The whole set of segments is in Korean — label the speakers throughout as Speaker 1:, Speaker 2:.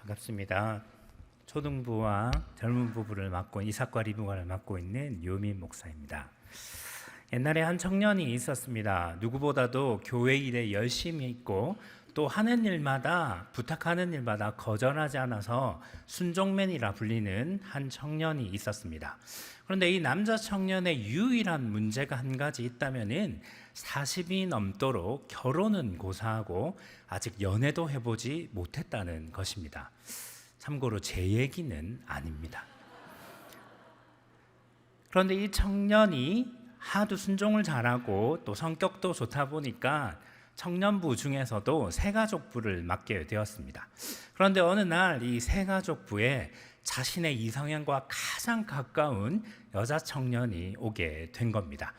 Speaker 1: 반갑습니다. 초등부와 젊은 부부를 맡고 이삭과 리브가를 맡고 있는 요민 목사입니다. 옛날에 한 청년이 있었습니다. 누구보다도 교회 일에 열심히 있고 또 하는 일마다 부탁하는 일마다 거절하지 않아서 순종맨이라 불리는 한 청년이 있었습니다. 그런데 이 남자 청년의 유일한 문제가 한 가지 있다면은 40이 넘도록 결혼은 고사하고 아직 연애도 해보지 못했다는 것입니다. 참고로 제 얘기는 아닙니다. 그런데 이 청년이 하도 순종을 잘하고 또 성격도 좋다 보니까 청년부 중에서도 새가족부를 맡게 되었습니다. 그런데 어느 날 이 새가족부에 자신의 이상형과 가장 가까운 여자 청년이 오게 된 겁니다.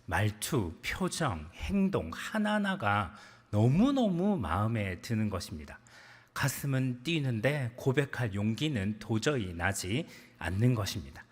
Speaker 1: 말투, 표정, 행동 하나하나가 너무너무 마음에 드는 것입니다. 가슴은 뛰는데 고백할 용기는 도저히 나지 않는 것입니다.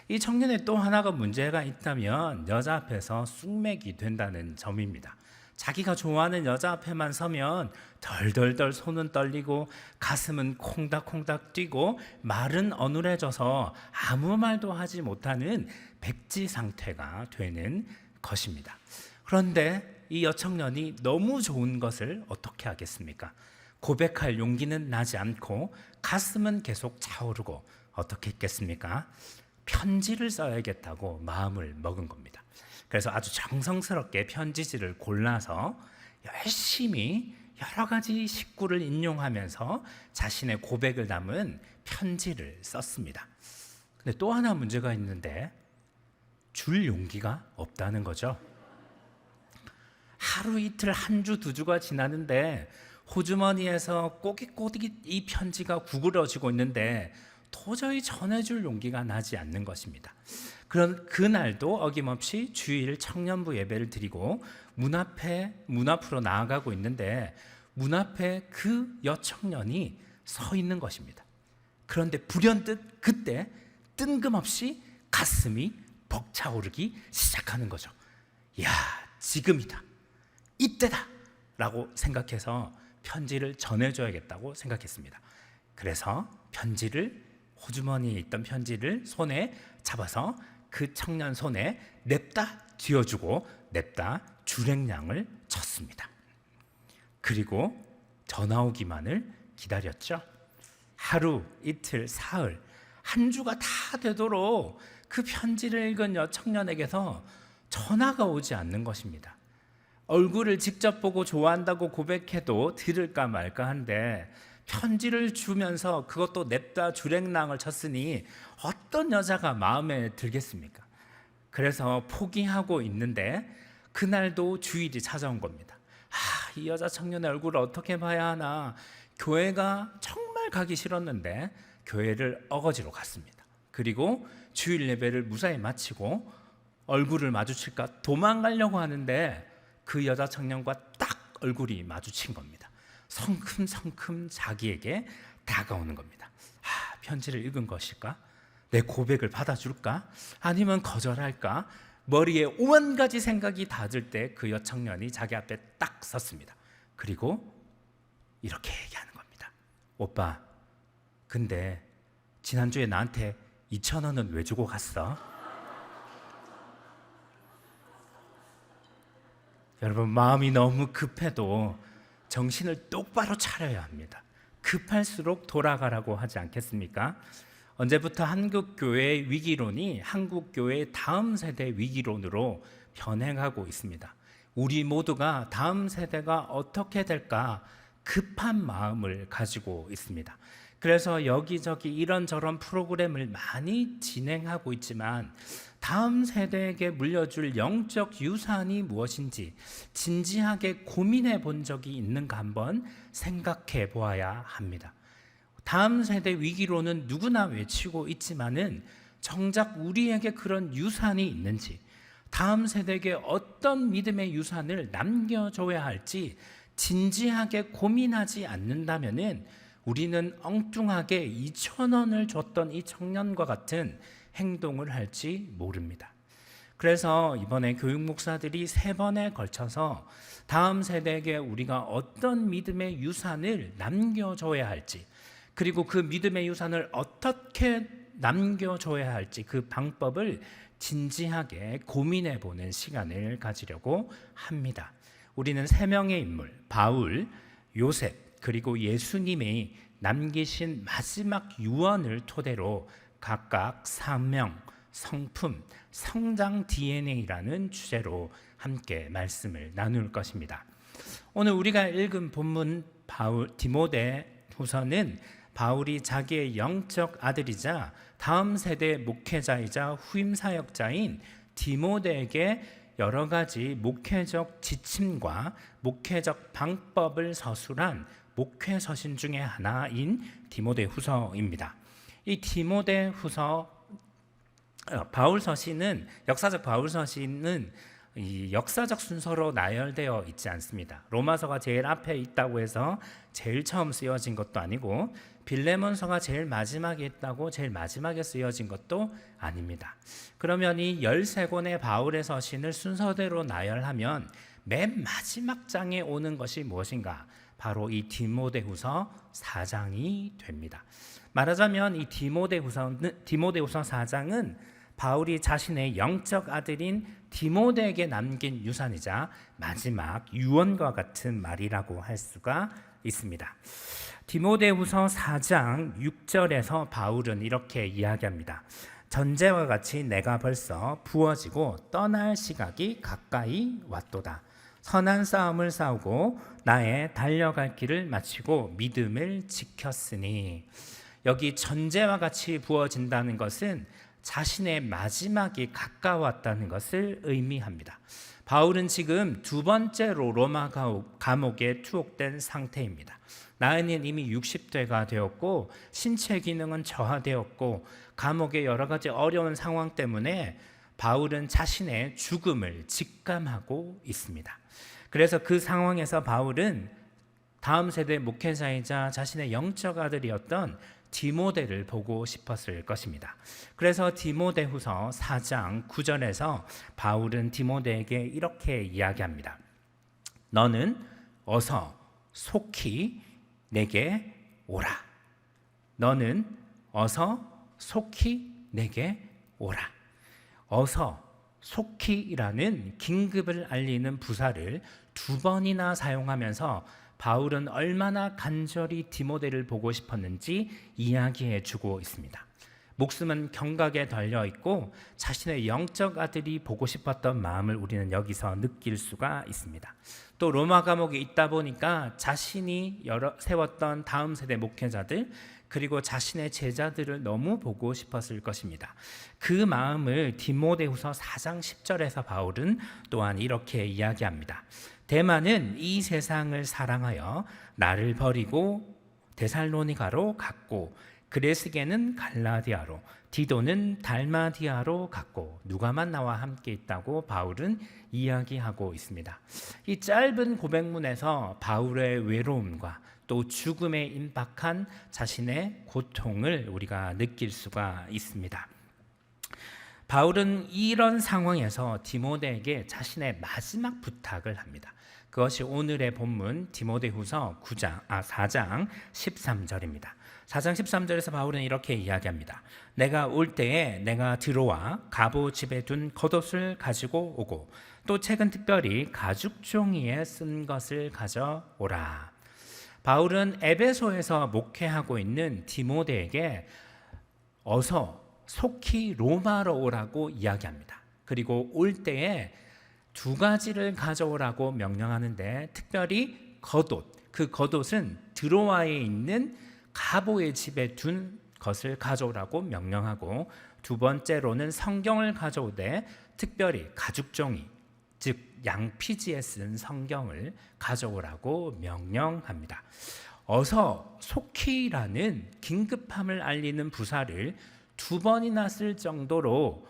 Speaker 1: 이 청년의 또 하나가 문제가 있다면 여자 앞에서 쑥맥이 된다는 점입니다. 자기가 좋아하는 여자 앞에만 서면 덜덜덜 손은 떨리고 가슴은 콩닥콩닥 뛰고 말은 어눌해져서 아무 말도 하지 못하는 백지 상태가 되는 것입니다. 그런데 이 여청년이 너무 좋은 것을 어떻게 하겠습니까? 고백할 용기는 나지 않고 가슴은 계속 차오르고 어떻게 했겠습니까? 편지를 써야겠다고 마음을 먹은 겁니다. 그래서 아주 정성스럽게 편지지를 골라서 열심히 여러 가지 식구를 인용하면서 자신의 고백을 담은 편지를 썼습니다. 근데 또 하나 문제가 있는데 줄 용기가 없다는 거죠. 하루 이틀 한 주 두 주가 지나는데 호주머니에서 꼬깃꼬깃 이 편지가 구부러지고 있는데 도저히 전해줄 용기가 나지 않는 것입니다. 그런 그날도 어김없이 주일 청년부 예배를 드리고 문 앞으로 나아가고 있는데 문 앞에 그 여청년이 서 있는 것입니다. 그런데 불현듯 그때 뜬금없이 가슴이 벅차오르기 시작하는 거죠. 야, 지금이다, 이때다 라고 생각해서 편지를 전해줘야겠다고 생각했습니다. 그래서 호주머니에 있던 편지를 손에 잡아서 그 청년 손에 냅다 쥐어주고 냅다 주랭량을 쳤습니다. 그리고 전화 오기만을 기다렸죠. 하루, 이틀, 사흘, 한 주가 다 되도록 그 편지를 읽은 여청년에게서 전화가 오지 않는 것입니다. 얼굴을 직접 보고 좋아한다고 고백해도 들을까 말까 한데 편지를 주면서 그것도 냅다 주랭랑을 쳤으니 어떤 여자가 마음에 들겠습니까? 그래서 포기하고 있는데 그날도 주일이 찾아온 겁니다. 이 여자 청년의 얼굴을 어떻게 봐야 하나. 교회가 정말 가기 싫었는데 교회를 어거지로 갔습니다. 그리고 주일 예배를 무사히 마치고 얼굴을 마주칠까 도망가려고 하는데 그 여자 청년과 딱 얼굴이 마주친 겁니다. 성큼성큼 자기에게 다가오는 겁니다. 편지를 읽은 것일까? 내 고백을 받아줄까? 아니면 거절할까? 머리에 오만 가지 생각이 다 들 때 그 여청년이 자기 앞에 딱 섰습니다. 그리고 이렇게 얘기하는 겁니다. 오빠, 근데 지난주에 나한테 2,000원은 왜 주고 갔어? 여러분, 마음이 너무 급해도 정신을 똑바로 차려야 합니다. 급할수록 돌아가라고 하지 않겠습니까? 언제부터 한국교회의 위기론이 한국교회의 다음 세대 위기론으로 변해가고 있습니다. 우리 모두가 다음 세대가 어떻게 될까 급한 마음을 가지고 있습니다. 그래서 여기저기 이런저런 프로그램을 많이 진행하고 있지만 다음 세대에게 물려줄 영적 유산이 무엇인지 진지하게 고민해 본 적이 있는가 한번 생각해 보아야 합니다. 다음 세대 위기로는 누구나 외치고 있지만은 정작 우리에게 그런 유산이 있는지, 다음 세대에게 어떤 믿음의 유산을 남겨줘야 할지 진지하게 고민하지 않는다면은 우리는 엉뚱하게 2,000원을 줬던 이 청년과 같은 행동을 할지 모릅니다. 그래서 이번에 교육 목사들이 3번에 걸쳐서 다음 세대에게 우리가 어떤 믿음의 유산을 남겨줘야 할지, 그리고 그 믿음의 유산을 어떻게 남겨줘야 할지 그 방법을 진지하게 고민해 보는 시간을 가지려고 합니다. 우리는 세 명의 인물, 바울, 요셉, 그리고 예수님이 남기신 마지막 유언을 토대로 각각 사명, 성품, 성장 DNA라는 주제로 함께 말씀을 나눌 것입니다. 오늘 우리가 읽은 본문 디모데후서는 바울이 자기의 영적 아들이자 다음 세대 목회자이자 후임 사역자인 디모데에게 여러 가지 목회적 지침과 목회적 방법을 서술한 목회 서신 중에 하나인 디모데후서입니다. 이 디모데후서 바울 서신은 역사적 바울 서신은 이 역사적 순서로 나열되어 있지 않습니다. 로마서가 제일 앞에 있다고 해서 제일 처음 쓰여진 것도 아니고 빌레몬서가 제일 마지막에 있다고 제일 마지막에 쓰여진 것도 아닙니다. 그러면 이 13권의 바울의 서신을 순서대로 나열하면 맨 마지막 장에 오는 것이 무엇인가? 바로 이 디모데후서 4장이 됩니다. 말하자면 이 디모데후서 4장은 바울이 자신의 영적 아들인 디모데에게 남긴 유산이자 마지막 유언과 같은 말이라고 할 수가 있습니다. 디모데후서 4장 6절에서 바울은 이렇게 이야기합니다. 전제와 같이 내가 벌써 부어지고 떠날 시각이 가까이 왔도다. 선한 싸움을 싸우고 나의 달려갈 길을 마치고 믿음을 지켰으니. 여기 전제와 같이 부어진다는 것은 자신의 마지막이 가까웠다는 것을 의미합니다. 바울은 지금 두 번째로 로마 감옥에 투옥된 상태입니다. 나이는 이미 60대가 되었고 신체 기능은 저하되었고 감옥의 여러 가지 어려운 상황 때문에 바울은 자신의 죽음을 직감하고 있습니다. 그래서 그 상황에서 바울은 다음 세대 목회자이자 자신의 영적 아들이었던 디모데를 보고 싶었을 것입니다. 그래서 디모데후서 4장 9절에서 바울은 디모데에게 이렇게 이야기합니다. 너는 어서 속히 내게 오라. 너는 어서 속히 내게 오라. 어서 속히라는 긴급을 알리는 부사를 두 번이나 사용하면서 바울은 얼마나 간절히 디모데를 보고 싶었는지 이야기해 주고 있습니다. 목숨은 경각에 달려 있고 자신의 영적 아들이 보고 싶었던 마음을 우리는 여기서 느낄 수가 있습니다. 또 로마 감옥에 있다 보니까 자신이 세웠던 다음 세대 목회자들 그리고 자신의 제자들을 너무 보고 싶었을 것입니다. 그 마음을 디모데후서 4장 10절에서 바울은 또한 이렇게 이야기합니다. 데마는 이 세상을 사랑하여 나를 버리고 데살로니가로 갔고 그레스게는 갈라디아로 디도는 달마디아로 갔고 누가만 나와 함께 있다고 바울은 이야기하고 있습니다. 이 짧은 고백문에서 바울의 외로움과 또 죽음에 임박한 자신의 고통을 우리가 느낄 수가 있습니다. 바울은 이런 상황에서 디모데에게 자신의 마지막 부탁을 합니다. 그것이 오늘의 본문 디모데후서 4장 13절입니다. 4장 13절에서 바울은 이렇게 이야기합니다. 내가 올 때에 내가 들어와 갑오 집에 둔 겉옷을 가지고 오고 또 책은 특별히 가죽 종이에 쓴 것을 가져오라. 바울은 에베소에서 목회하고 있는 디모데에게 어서 속히 로마로 오라고 이야기합니다. 그리고 올 때에 두 가지를 가져오라고 명령하는데 특별히 겉옷, 그 겉옷은 드로아에 있는 가보의 집에 둔 것을 가져오라고 명령하고 두 번째로는 성경을 가져오되 특별히 가죽종이, 즉 양피지에 쓴 성경을 가져오라고 명령합니다. 어서 속히라는 긴급함을 알리는 부사를 두 번이나 쓸 정도로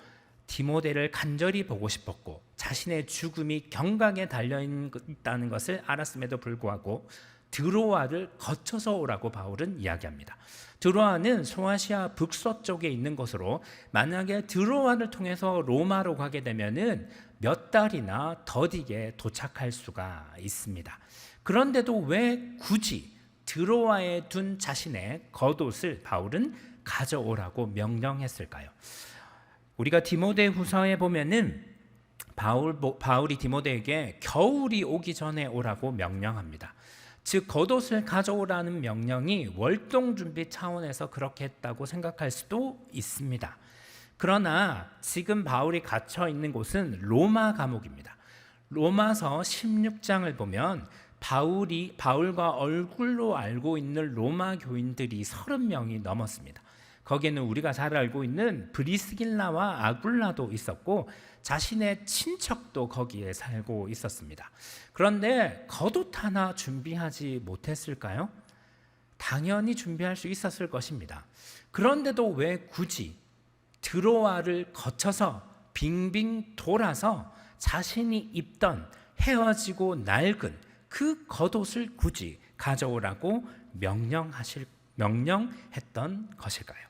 Speaker 1: 디모데를 간절히 보고 싶었고 자신의 죽음이 경각에 달려있다는 것을 알았음에도 불구하고 드로아를 거쳐서 오라고 바울은 이야기합니다. 드로아는 소아시아 북서쪽에 있는 곳으로 만약에 드로아를 통해서 로마로 가게 되면은 몇 달이나 더디게 도착할 수가 있습니다. 그런데도 왜 굳이 드로아에 둔 자신의 겉옷을 바울은 가져오라고 명령했을까요? 우리가 디모데후서에 보면은 바울이 디모데에게 겨울이 오기 전에 오라고 명령합니다. 즉 겉옷을 가져오라는 명령이 월동 준비 차원에서 그렇게 했다고 생각할 수도 있습니다. 그러나 지금 바울이 갇혀 있는 곳은 로마 감옥입니다. 로마서 16장을 보면 바울과 얼굴로 알고 있는 로마 교인들이 30명이 넘었습니다. 거기에는 우리가 잘 알고 있는 브리스길라와 아굴라도 있었고 자신의 친척도 거기에 살고 있었습니다. 그런데 겉옷 하나 준비하지 못했을까요? 당연히 준비할 수 있었을 것입니다. 그런데도 왜 굳이 드로아를 거쳐서 빙빙 돌아서 자신이 입던 헤어지고 낡은 그 겉옷을 굳이 가져오라고 명령했던 것일까요?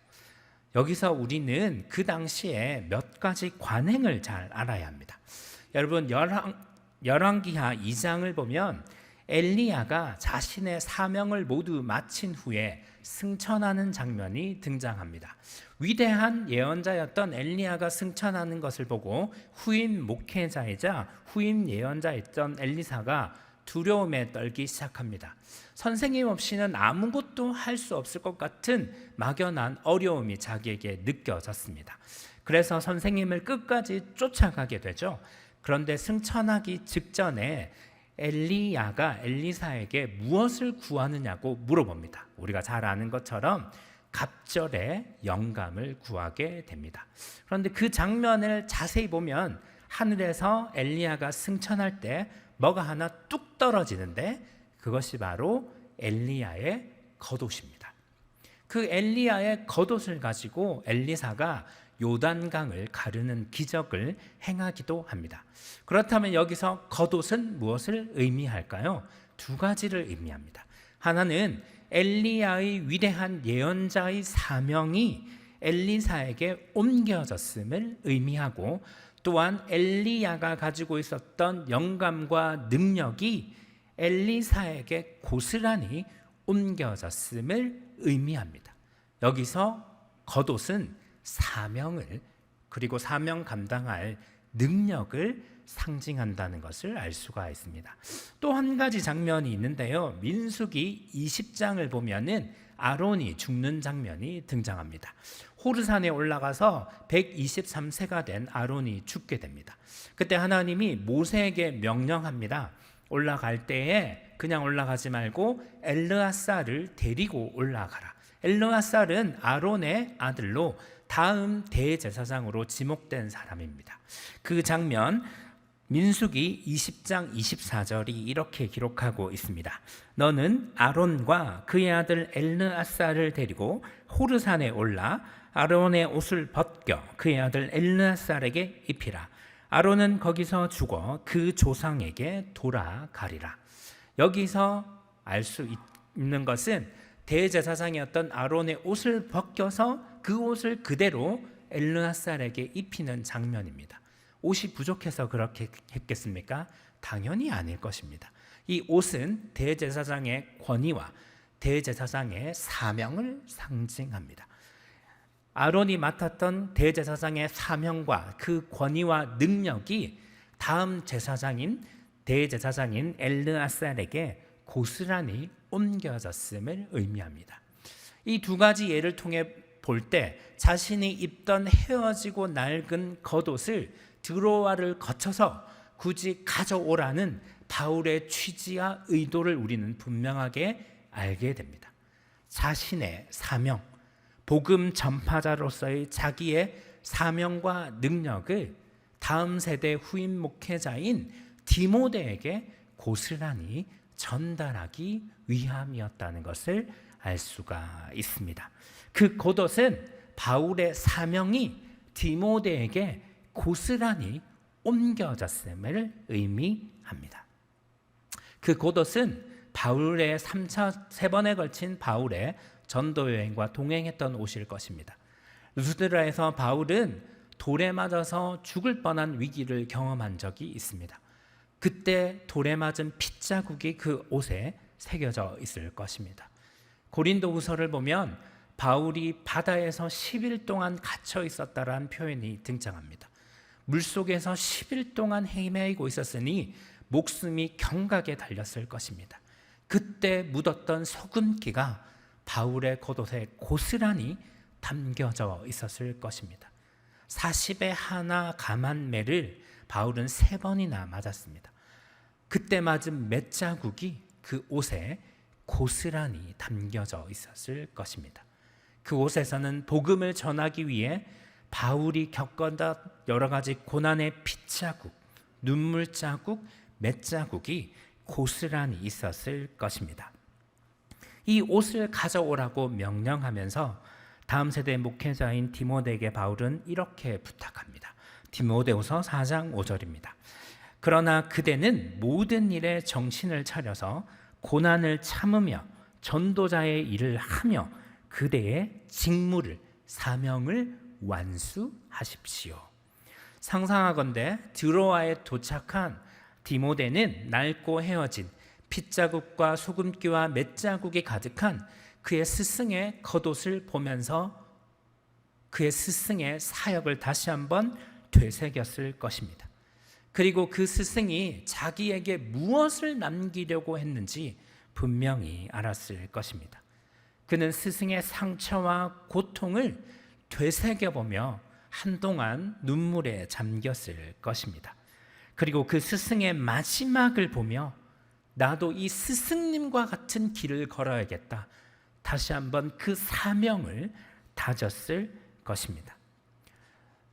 Speaker 1: 여기서 우리는 그 당시에 몇 가지 관행을 잘 알아야 합니다. 여러분 열왕기하 2장을 보면 엘리야가 자신의 사명을 모두 마친 후에 승천하는 장면이 등장합니다. 위대한 예언자였던 엘리야가 승천하는 것을 보고 후임 목회자이자 후임 예언자였던 엘리사가 두려움에 떨기 시작합니다. 선생님 없이는 아무것도 할 수 없을 것 같은 막연한 어려움이 자기에게 느껴졌습니다. 그래서 선생님을 끝까지 쫓아가게 되죠. 그런데 승천하기 직전에 엘리야가 엘리사에게 무엇을 구하느냐고 물어봅니다. 우리가 잘 아는 것처럼 갑절에 영감을 구하게 됩니다. 그런데 그 장면을 자세히 보면 하늘에서 엘리야가 승천할 때 뭐가 하나 뚝 떨어지는데 그것이 바로 엘리야의 겉옷입니다. 그 엘리야의 겉옷을 가지고 엘리사가 요단강을 가르는 기적을 행하기도 합니다. 그렇다면 여기서 겉옷은 무엇을 의미할까요? 두 가지를 의미합니다. 하나는 엘리야의 위대한 예언자의 사명이 엘리사에게 옮겨졌음을 의미하고 또한 엘리야가 가지고 있었던 영감과 능력이 엘리사에게 고스란히 옮겨졌음을 의미합니다. 여기서 겉옷은 사명을 그리고 사명 감당할 능력을 상징한다는 것을 알 수가 있습니다. 또 한 가지 장면이 있는데요. 민수기 20장을 보면은 아론이 죽는 장면이 등장합니다. 호르산에 올라가서 123세가 된 아론이 죽게 됩니다. 그때 하나님이 모세에게 명령합니다. 올라갈 때에 그냥 올라가지 말고 엘르아살을 데리고 올라가라. 엘르아살은 아론의 아들로 다음 대제사장으로 지목된 사람입니다. 그 장면 민수기 20장 24절이 이렇게 기록하고 있습니다. 너는 아론과 그의 아들 엘르아살을 데리고 호르산에 올라 아론의 옷을 벗겨 그의 아들 엘르아살에게 입히라. 아론은 거기서 죽어 그 조상에게 돌아가리라. 여기서 알 수 있는 것은 대제사장이었던 아론의 옷을 벗겨서 그 옷을 그대로 엘르아살에게 입히는 장면입니다. 옷이 부족해서 그렇게 했겠습니까? 당연히 아닐 것입니다. 이 옷은 대제사장의 권위와 대제사장의 사명을 상징합니다. 아론이 맡았던 대제사장의 사명과 그 권위와 능력이 다음 대제사장인 엘르아살에게 고스란히 옮겨졌음을 의미합니다. 이 두 가지 예를 통해 볼 때 자신이 입던 헤어지고 낡은 겉옷을 드로아를 거쳐서 굳이 가져오라는 바울의 취지와 의도를 우리는 분명하게 알게 됩니다. 자신의 사명, 복음 전파자로서의 자기의 사명과 능력을 다음 세대 후임 목회자인 디모데에게 고스란히 전달하기 위함이었다는 것을 알 수가 있습니다. 그 겉옷은 바울의 사명이 디모데에게 고스란히 옮겨졌음을 의미합니다. 그 겉옷은 바울의 3번에 걸친 바울의 전도 여행과 동행했던 옷일 것입니다. 루스드라에서 바울은 돌에 맞아서 죽을 뻔한 위기를 경험한 적이 있습니다. 그때 돌에 맞은 핏자국이 그 옷에 새겨져 있을 것입니다. 고린도후서를 보면 바울이 바다에서 10일 동안 갇혀 있었다라는 표현이 등장합니다. 물속에서 10일 동안 헤매이고 있었으니 목숨이 경각에 달렸을 것입니다. 그때 묻었던 소금기가 바울의 겉옷에 고스란히 담겨져 있었을 것입니다. 40의 하나 감한 매를 바울은 3번이나 맞았습니다. 그때 맞은 맷 자국이 그 옷에 고스란히 담겨져 있었을 것입니다. 그 옷에서는 복음을 전하기 위해 바울이 겪었던 여러 가지 고난의 핏자국, 눈물 자국, 맷 자국이 고스란히 있었을 것입니다. 이 옷을 가져오라고 명령하면서 다음 세대 목회자인 디모데에게 바울은 이렇게 부탁합니다. 디모데후서 4장 5절입니다. 그러나 그대는 모든 일에 정신을 차려서 고난을 참으며 전도자의 일을 하며 그대의 직무를, 사명을 완수하십시오. 상상하건대 드로아에 도착한 디모데는 낡고 헤어진 핏자국과 소금기와 맷자국이 가득한 그의 스승의 겉옷을 보면서 그의 스승의 사역을 다시 한번 되새겼을 것입니다. 그리고 그 스승이 자기에게 무엇을 남기려고 했는지 분명히 알았을 것입니다. 그는 스승의 상처와 고통을 되새겨보며 한동안 눈물에 잠겼을 것입니다. 그리고 그 스승의 마지막을 보며 나도 이 스승님과 같은 길을 걸어야겠다. 다시 한번 그 사명을 다졌을 것입니다.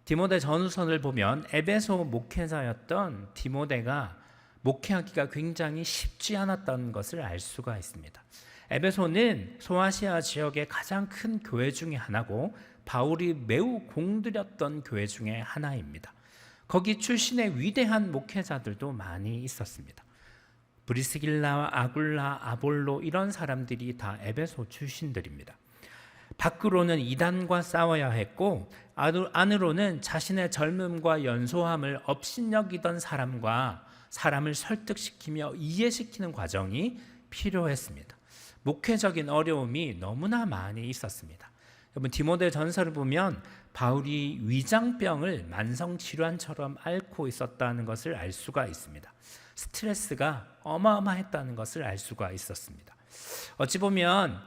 Speaker 1: 디모데 전후서를 보면 에베소 목회자였던 디모데가 목회하기가 굉장히 쉽지 않았던 것을 알 수가 있습니다. 에베소는 소아시아 지역의 가장 큰 교회 중에 하나고 바울이 매우 공들였던 교회 중에 하나입니다. 거기 출신의 위대한 목회자들도 많이 있었습니다. 브리스길라, 아굴라, 아볼로 이런 사람들이 다 에베소 출신들입니다. 밖으로는 이단과 싸워야 했고 안으로는 자신의 젊음과 연소함을 업신여기던 사람을 설득시키며 이해시키는 과정이 필요했습니다. 목회적인 어려움이 너무나 많이 있었습니다. 여러분 디모데 전서를 보면 바울이 위장병을 만성질환처럼 앓고 있었다는 것을 알 수가 있습니다. 스트레스가 어마어마했다는 것을 알 수가 있었습니다. 어찌 보면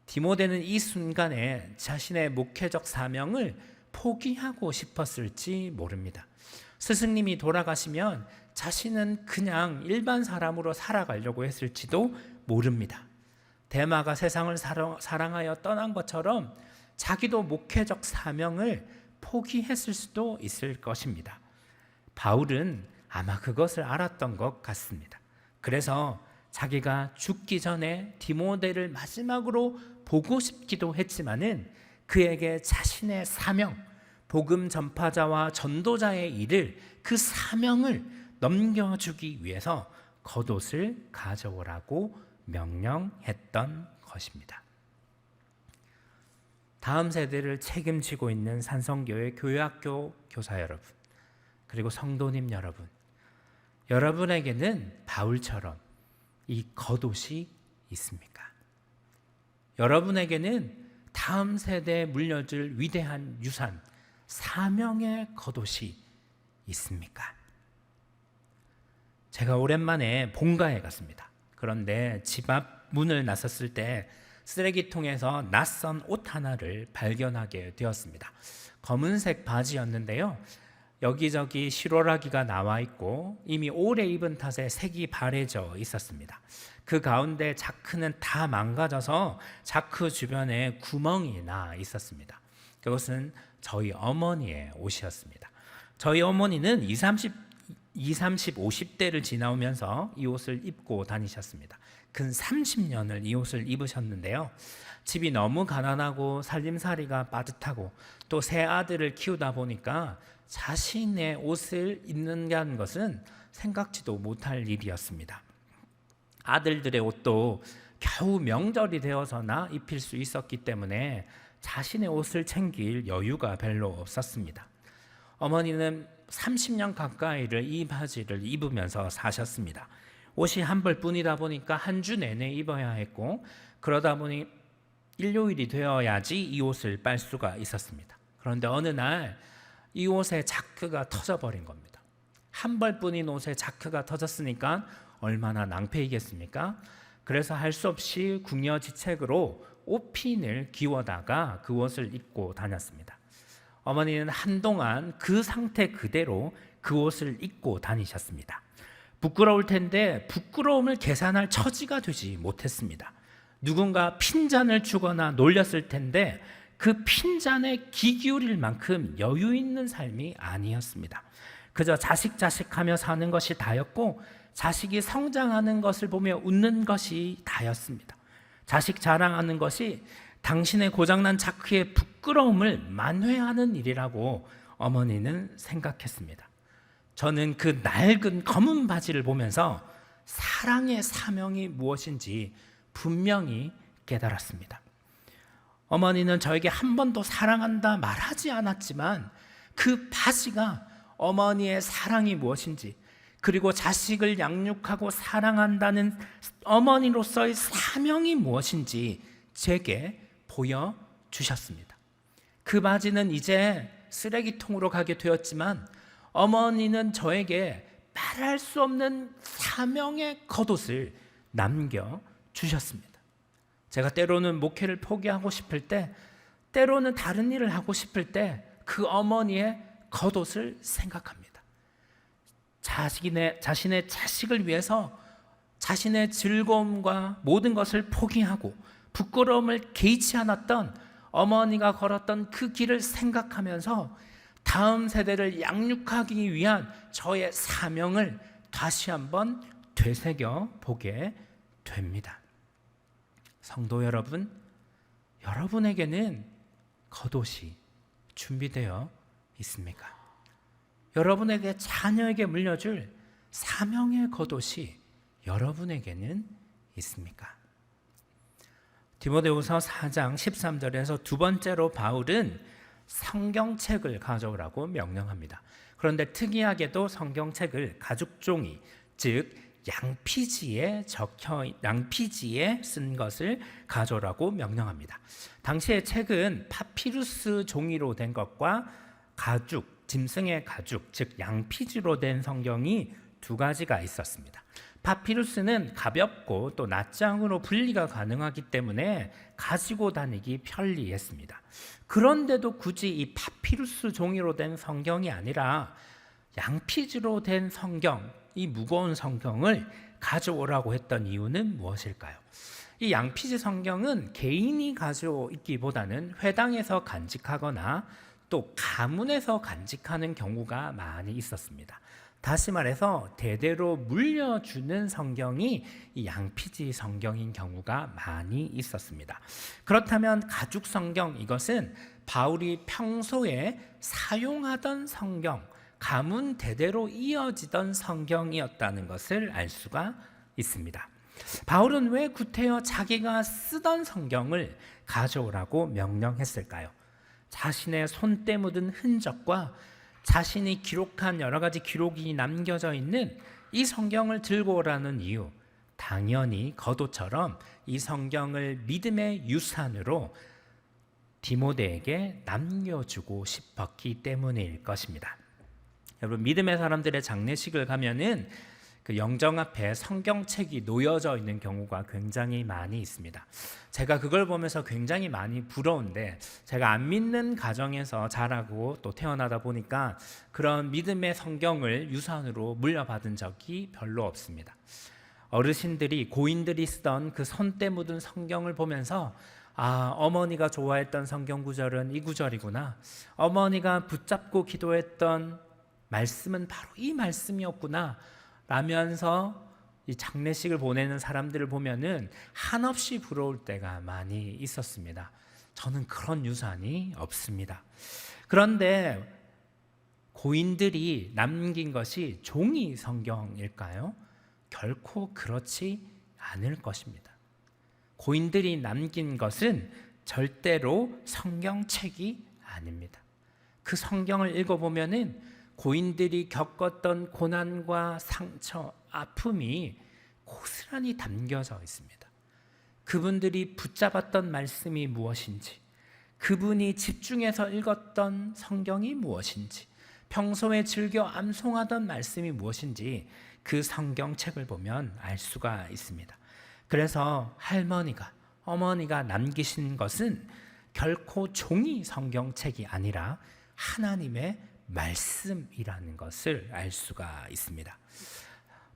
Speaker 1: 디모데는 이 순간에 자신의 목회적 사명을 포기하고 싶었을지 모릅니다. 스승님이 돌아가시면 자신은 그냥 일반 사람으로 살아가려고 했을지도 모릅니다. 데마가 세상을 사랑하여 떠난 것처럼 자기도 목회적 사명을 포기했을 수도 있을 것입니다. 바울은 아마 그것을 알았던 것 같습니다. 그래서 자기가 죽기 전에 디모데를 마지막으로 보고 싶기도 했지만은 그에게 자신의 사명, 복음 전파자와 전도자의 일을 그 사명을 넘겨주기 위해서 겉옷을 가져오라고 명령했던 것입니다. 다음 세대를 책임지고 있는 산성교회 교회학교 교사 여러분, 그리고 성도님 여러분, 여러분에게는 바울처럼 이 겉옷이 있습니까? 여러분에게는 다음 세대에 물려줄 위대한 유산, 사명의 겉옷이 있습니까? 제가 오랜만에 본가에 갔습니다. 그런데 집 앞 문을 나섰을 때 쓰레기통에서 낯선 옷 하나를 발견하게 되었습니다. 검은색 바지였는데요. 여기저기 실오라기가 나와 있고 이미 오래 입은 탓에 색이 바래져 있었습니다. 그 가운데 자크는 다 망가져서 자크 주변에 구멍이 나 있었습니다. 그것은 저희 어머니의 옷이었습니다. 저희 어머니는 20, 50대를 지나오면서 이 옷을 입고 다니셨습니다. 근 30년을 이 옷을 입으셨는데요. 집이 너무 가난하고 살림살이가 빠듯하고 또 세 아들을 키우다 보니까 자신의 옷을 입는다는 것은 생각지도 못할 일이었습니다. 아들들의 옷도 겨우 명절이 되어서나 입힐 수 있었기 때문에 자신의 옷을 챙길 여유가 별로 없었습니다. 어머니는 30년 가까이를 이 바지를 입으면서 사셨습니다. 옷이 한 벌뿐이다 보니까 한 주 내내 입어야 했고, 그러다 보니 일요일이 되어야지 이 옷을 빨 수가 있었습니다. 그런데 어느 날 이 옷의 자크가 터져버린 겁니다. 한 벌뿐인 옷에 자크가 터졌으니까 얼마나 낭패이겠습니까? 그래서 할 수 없이 궁여지책으로 옷핀을 기워다가 그 옷을 입고 다녔습니다. 어머니는 한동안 그 상태 그대로 그 옷을 입고 다니셨습니다. 부끄러울 텐데 부끄러움을 계산할 처지가 되지 못했습니다. 누군가 핀잔을 주거나 놀렸을 텐데 그 핀잔에 귀 기울일 만큼 여유 있는 삶이 아니었습니다. 그저 자식하며 사는 것이 다였고, 자식이 성장하는 것을 보며 웃는 것이 다였습니다. 자식 자랑하는 것이 당신의 고장난 자크의 부끄러움을 만회하는 일이라고 어머니는 생각했습니다. 저는 그 낡은 검은 바지를 보면서 사랑의 사명이 무엇인지 분명히 깨달았습니다. 어머니는 저에게 한 번도 사랑한다 말하지 않았지만 그 바지가 어머니의 사랑이 무엇인지, 그리고 자식을 양육하고 사랑한다는 어머니로서의 사명이 무엇인지 제게 보여주셨습니다. 그 바지는 이제 쓰레기통으로 가게 되었지만 어머니는 저에게 말할 수 없는 사명의 겉옷을 남겨주셨습니다. 제가 때로는 목회를 포기하고 싶을 때, 때로는 다른 일을 하고 싶을 때 그 어머니의 겉옷을 생각합니다. 자신의 자식을 위해서 자신의 즐거움과 모든 것을 포기하고 부끄러움을 개의치 않았던 어머니가 걸었던 그 길을 생각하면서 다음 세대를 양육하기 위한 저의 사명을 다시 한번 되새겨 보게 됩니다. 성도 여러분, 여러분에게는 겉옷이 준비되어 있습니까? 여러분에게 자녀에게 물려줄 사명의 겉옷이 여러분에게는 있습니까? 디모데후서 4장 13절에서 두 번째로 바울은 성경책을 가져오라고 명령합니다. 그런데 특이하게도 성경책을 가죽종이, 즉 양피지에 쓴 것을 가져오라고 명령합니다. 당시의 책은 파피루스 종이로 된 것과 가죽, 짐승의 가죽, 즉 양피지로 된 성경이 두 가지가 있었습니다. 파피루스는 가볍고 또 낱장으로 분리가 가능하기 때문에 가지고 다니기 편리했습니다. 그런데도 굳이 이 파피루스 종이로 된 성경이 아니라 양피지로 된 성경, 이 무거운 성경을 가져오라고 했던 이유는 무엇일까요? 이 양피지 성경은 개인이 가지고 있기보다는 회당에서 간직하거나 또 가문에서 간직하는 경우가 많이 있었습니다. 다시 말해서 대대로 물려주는 성경이 이 양피지 성경인 경우가 많이 있었습니다. 그렇다면 가죽 성경, 이것은 바울이 평소에 사용하던 성경, 가문 대대로 이어지던 성경이었다는 것을 알 수가 있습니다. 바울은 왜 구태여 자기가 쓰던 성경을 가져오라고 명령했을까요? 자신의 손때 묻은 흔적과 자신이 기록한 여러 가지 기록이 남겨져 있는 이 성경을 들고 오라는 이유, 당연히 거도처럼 이 성경을 믿음의 유산으로 디모데에게 남겨주고 싶었기 때문일 것입니다. 여러분, 믿음의 사람들의 장례식을 가면은 그 영정 앞에 성경책이 놓여져 있는 경우가 굉장히 많이 있습니다. 제가 그걸 보면서 굉장히 많이 부러운데, 제가 안 믿는 가정에서 자라고 또 태어나다 보니까 그런 믿음의 성경을 유산으로 물려받은 적이 별로 없습니다. 어르신들이, 고인들이 쓰던 그 손때 묻은 성경을 보면서 어머니가 좋아했던 성경 구절은 이 구절이구나, 어머니가 붙잡고 기도했던 말씀은 바로 이 말씀이었구나 라면서 이 장례식을 보내는 사람들을 보면은 한없이 부러울 때가 많이 있었습니다. 저는 그런 유산이 없습니다. 그런데 고인들이 남긴 것이 종이 성경일까요? 결코 그렇지 않을 것입니다. 고인들이 남긴 것은 절대로 성경책이 아닙니다. 그 성경을 읽어보면은 고인들이 겪었던 고난과 상처, 아픔이 고스란히 담겨져 있습니다. 그분들이 붙잡았던 말씀이 무엇인지, 그분이 집중해서 읽었던 성경이 무엇인지, 평소에 즐겨 암송하던 말씀이 무엇인지 그 성경책을 보면 알 수가 있습니다. 그래서 할머니가, 어머니가 남기신 것은 결코 종이 성경책이 아니라 하나님의 말씀이라는 것을 알 수가 있습니다.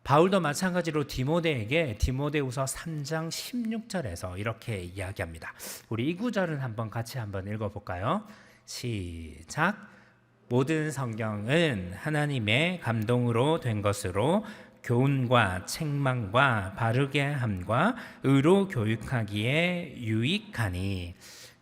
Speaker 1: 바울도 마찬가지로 디모데에게 디모데후서 3장 16절에서 이렇게 이야기합니다. 우리 이 구절은 같이 한번 읽어볼까요? 시작. 모든 성경은 하나님의 감동으로 된 것으로 교훈과 책망과 바르게 함과 의로 교육하기에 유익하니.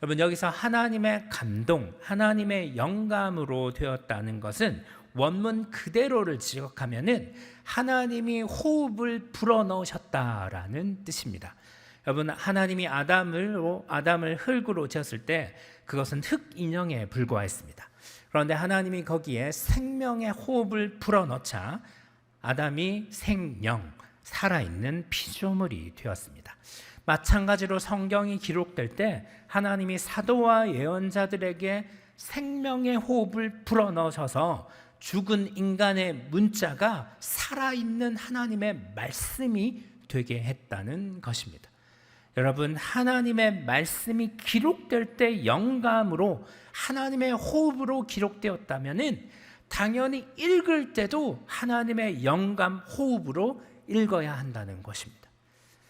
Speaker 1: 여러분, 여기서 하나님의 감동, 하나님의 영감으로 되었다는 것은 원문 그대로를 지적하면은 하나님이 호흡을 불어넣으셨다라는 뜻입니다. 여러분, 하나님이 아담을 흙으로 지었을 때 그것은 흙 인형에 불과했습니다. 그런데 하나님이 거기에 생명의 호흡을 불어넣자 아담이 생명, 살아있는 피조물이 되었습니다. 마찬가지로 성경이 기록될 때 하나님이 사도와 예언자들에게 생명의 호흡을 불어넣으셔서 죽은 인간의 문자가 살아있는 하나님의 말씀이 되게 했다는 것입니다. 여러분, 하나님의 말씀이 기록될 때 영감으로 하나님의 호흡으로 기록되었다면 당연히 읽을 때도 하나님의 영감 호흡으로 읽어야 한다는 것입니다.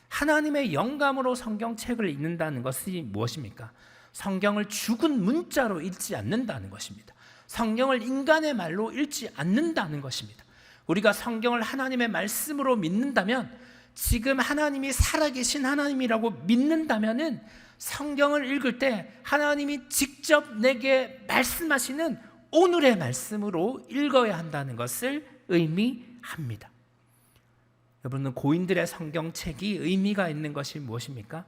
Speaker 1: 하나님의 영감으로 성경책을 읽는다는 것이 무엇입니까? 성경을 죽은 문자로 읽지 않는다는 것입니다. 성경을 인간의 말로 읽지 않는다는 것입니다. 우리가 성경을 하나님의 말씀으로 믿는다면, 지금 하나님이 살아계신 하나님이라고 믿는다면 성경을 읽을 때 하나님이 직접 내게 말씀하시는 오늘의 말씀으로 읽어야 한다는 것을 의미합니다. 여러분, 고인들의 성경책이 의미가 있는 것이 무엇입니까?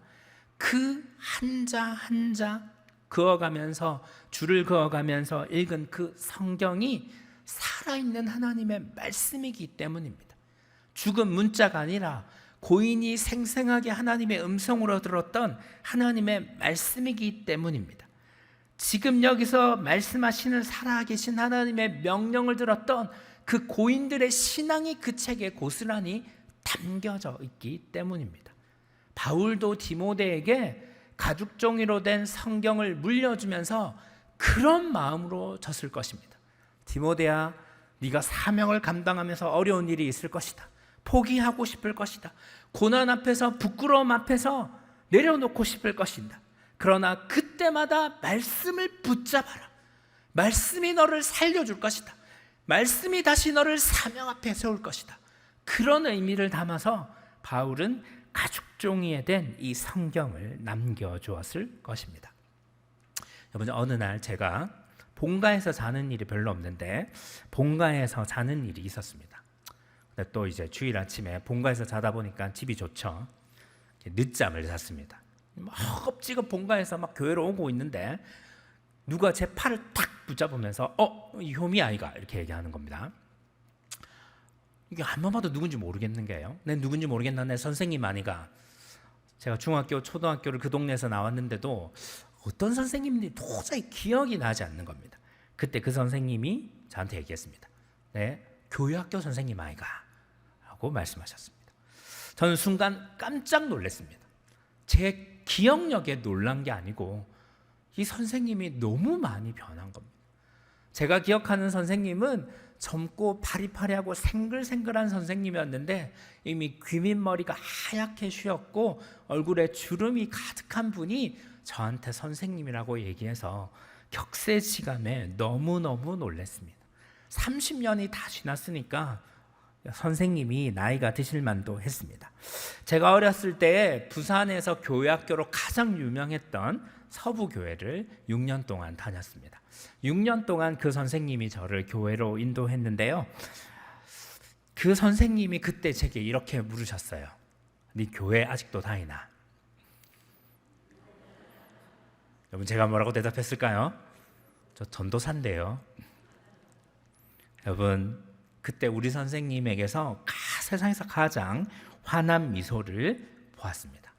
Speaker 1: 그 한자 한자 그어가면서, 줄을 그어가면서 읽은 그 성경이 살아있는 하나님의 말씀이기 때문입니다. 죽은 문자가 아니라 고인이 생생하게 하나님의 음성으로 들었던 하나님의 말씀이기 때문입니다. 지금 여기서 말씀하시는 살아계신 하나님의 명령을 들었던 그 고인들의 신앙이 그 책에 고스란히 담겨져 있기 때문입니다. 바울도 디모데에게 가죽종이로 된 성경을 물려주면서 그런 마음으로 졌을 것입니다. 디모데야, 네가 사명을 감당하면서 어려운 일이 있을 것이다. 포기하고 싶을 것이다. 고난 앞에서, 부끄러움 앞에서 내려놓고 싶을 것이다. 그러나 그때마다 말씀을 붙잡아라. 말씀이 너를 살려줄 것이다. 말씀이 다시 너를 사명 앞에 세울 것이다. 그런 의미를 담아서 바울은 가죽종이에 된 이 성경을 남겨주었을 것입니다. 여러분, 어느 날 제가 본가에서 자는 일이 별로 없는데 본가에서 자는 일이 있었습니다. 근데 또 이제 주일 아침에 본가에서 자다 보니까 집이 좋죠. 늦잠을 잤습니다. 허겁지겁 본가에서 막 교회로 오고 있는데 누가 제 팔을 탁 붙잡으면서 효미 아이가 이렇게 얘기하는 겁니다. 이게 한 번 봐도 누군지 모르겠는 게요. 내 누군지 모르겠는데 선생님 아니가. 제가 중학교, 초등학교를 그 동네에서 나왔는데도 어떤 선생님인지 도저히 기억이 나지 않는 겁니다. 그때 그 선생님이 저한테 얘기했습니다. 네, 교회학교 선생님 아이가 라고 말씀하셨습니다. 저는 순간 깜짝 놀랐습니다. 제 기억력에 놀란 게 아니고 이 선생님이 너무 많이 변한 겁니다. 제가 기억하는 선생님은 젊고 파리파리하고 생글생글한 선생님이었는데 이미 귀밑머리가 하얗게 휘었고 얼굴에 주름이 가득한 분이 저한테 선생님이라고 얘기해서 격세지감에 너무너무 놀랐습니다. 30년이 다 지났으니까 선생님이 나이가 드실 만도 했습니다. 제가 어렸을 때 부산에서 교회학교로 가장 유명했던 서부교회를 6년 동안 다녔습니다. 6년 동안 그 선생님이 저를 교회로 인도했는데요. 그 선생님이 그때 제게 이렇게 물으셨어요. 네 교회 아직도 다니나? 여러분, 제가 뭐라고 대답했을까요? 저 전도사인데요. 여러분, 그때 우리 선생님에게서 세상에서 가장 환한 미소를 보았습니다.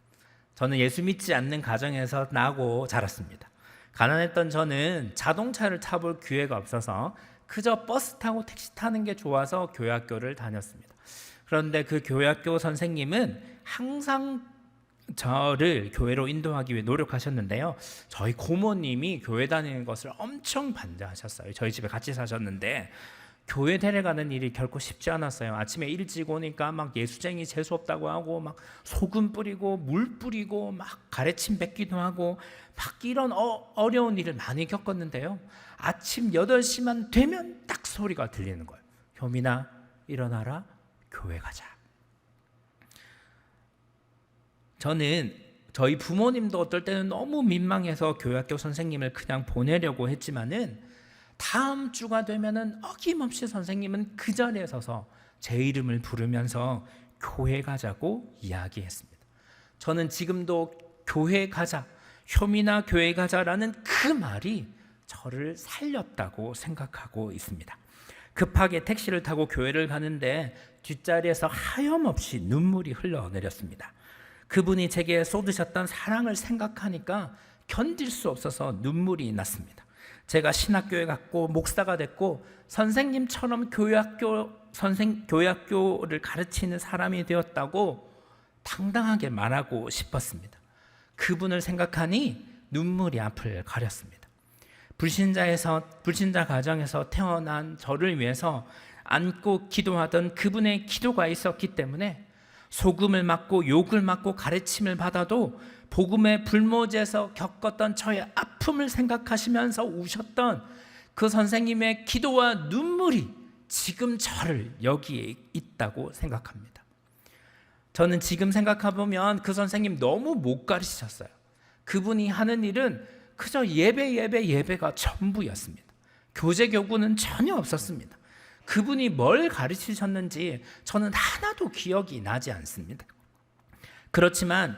Speaker 1: 저는 예수 믿지 않는 가정에서 나고 자랐습니다. 가난했던 저는 자동차를 타볼 기회가 없어서 그저 버스 타고 택시 타는 게 좋아서 교회학교를 다녔습니다. 그런데 그 교회학교 선생님은 항상 저를 교회로 인도하기 위해 노력하셨는데요. 저희 고모님이 교회 다니는 것을 엄청 반대하셨어요. 저희 집에 같이 사셨는데 교회 데려가는 일이 결코 쉽지 않았어요. 아침에 일찍 오니까 막 예수쟁이 재수 없다고 하고 막 소금 뿌리고 물 뿌리고 막 가래침 뱉기도 하고 막 이런 어려운 일을 많이 겪었는데요. 아침 8시만 되면 딱 소리가 들리는 거예요. 효민아, 일어나라, 교회 가자. 저는 저희 부모님도 어떨 때는 너무 민망해서 교회학교 선생님을 그냥 보내려고 했지만은 다음 주가 되면은 어김없이 선생님은 그 자리에 서서 제 이름을 부르면서 교회 가자고 이야기했습니다. 저는 지금도 교회 가자, 효민아 교회 가자라는 그 말이 저를 살렸다고 생각하고 있습니다. 급하게 택시를 타고 교회를 가는데 뒷자리에서 하염없이 눈물이 흘러내렸습니다. 그분이 제게 쏟으셨던 사랑을 생각하니까 견딜 수 없어서 눈물이 났습니다. 제가 신학교에 갔고 목사가 됐고 선생님처럼 교회학교를 가르치는 사람이 되었다고 당당하게 말하고 싶었습니다. 그분을 생각하니 눈물이 앞을 가렸습니다. 불신자 가정에서 태어난 저를 위해서 안고 기도하던 그분의 기도가 있었기 때문에 소금을 맞고 욕을 맞고 가르침을 받아도 복음의 불모지에서 겪었던 저의 아픔을 생각하시면서 우셨던 그 선생님의 기도와 눈물이 지금 저를 여기에 있다고 생각합니다. 저는 지금 생각해보면 그 선생님 너무 못 가르치셨어요. 그분이 하는 일은 그저 예배가 전부였습니다. 교제 교구는 전혀 없었습니다. 그분이 뭘 가르치셨는지 저는 하나도 기억이 나지 않습니다. 그렇지만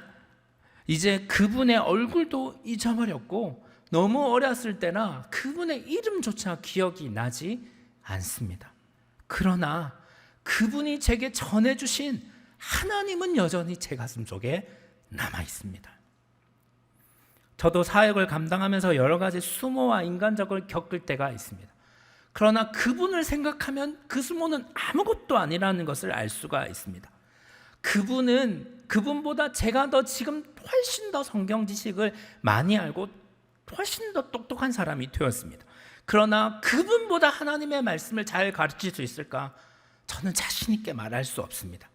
Speaker 1: 이제 그분의 얼굴도 잊어버렸고 너무 어렸을 때나 그분의 이름조차 기억이 나지 않습니다. 그러나 그분이 제게 전해주신 하나님은 여전히 제 가슴 속에 남아 있습니다. 저도 사역을 감당하면서 여러 가지 수모와 인간적을 겪을 때가 있습니다. 그러나 그분을 생각하면 그 수모는 아무것도 아니라는 것을 알 수가 있습니다. 그분보다 제가 지금 훨씬 더 성경 지식을 많이 알고 훨씬 더 똑똑한 사람이 되었습니다. 그러나 그분보다 하나님의 말씀을 잘 가르칠 수 있을까? 저는 자신 있게 말할 수 없습니다.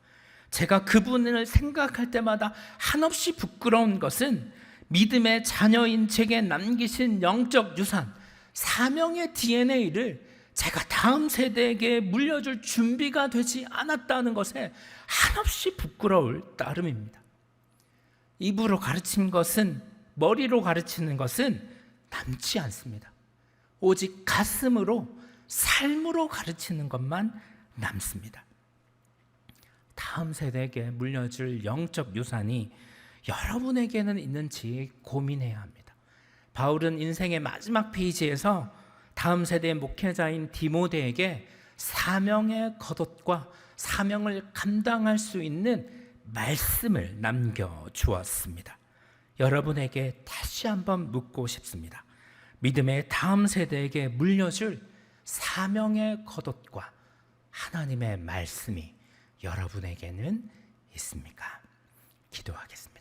Speaker 1: 제가 그분을 생각할 때마다 한없이 부끄러운 것은 믿음의 자녀인 제게 남기신 영적 유산, 사명의 DNA를 제가 다음 세대에게 물려줄 준비가 되지 않았다는 것에 한없이 부끄러울 따름입니다. 입으로 가르친 것은, 머리로 가르치는 것은 남지 않습니다. 오직 가슴으로, 삶으로 가르치는 것만 남습니다. 다음 세대에게 물려줄 영적 유산이 여러분에게는 있는지 고민해야 합니다. 바울은 인생의 마지막 페이지에서 다음 세대의 목회자인 디모데에게 사명의 겉옷과 사명을 감당할 수 있는 말씀을 남겨주었습니다. 여러분에게 다시 한번 묻고 싶습니다. 믿음의 다음 세대에게 물려줄 사명의 겉옷과 하나님의 말씀이 여러분에게는 있습니까? 기도하겠습니다.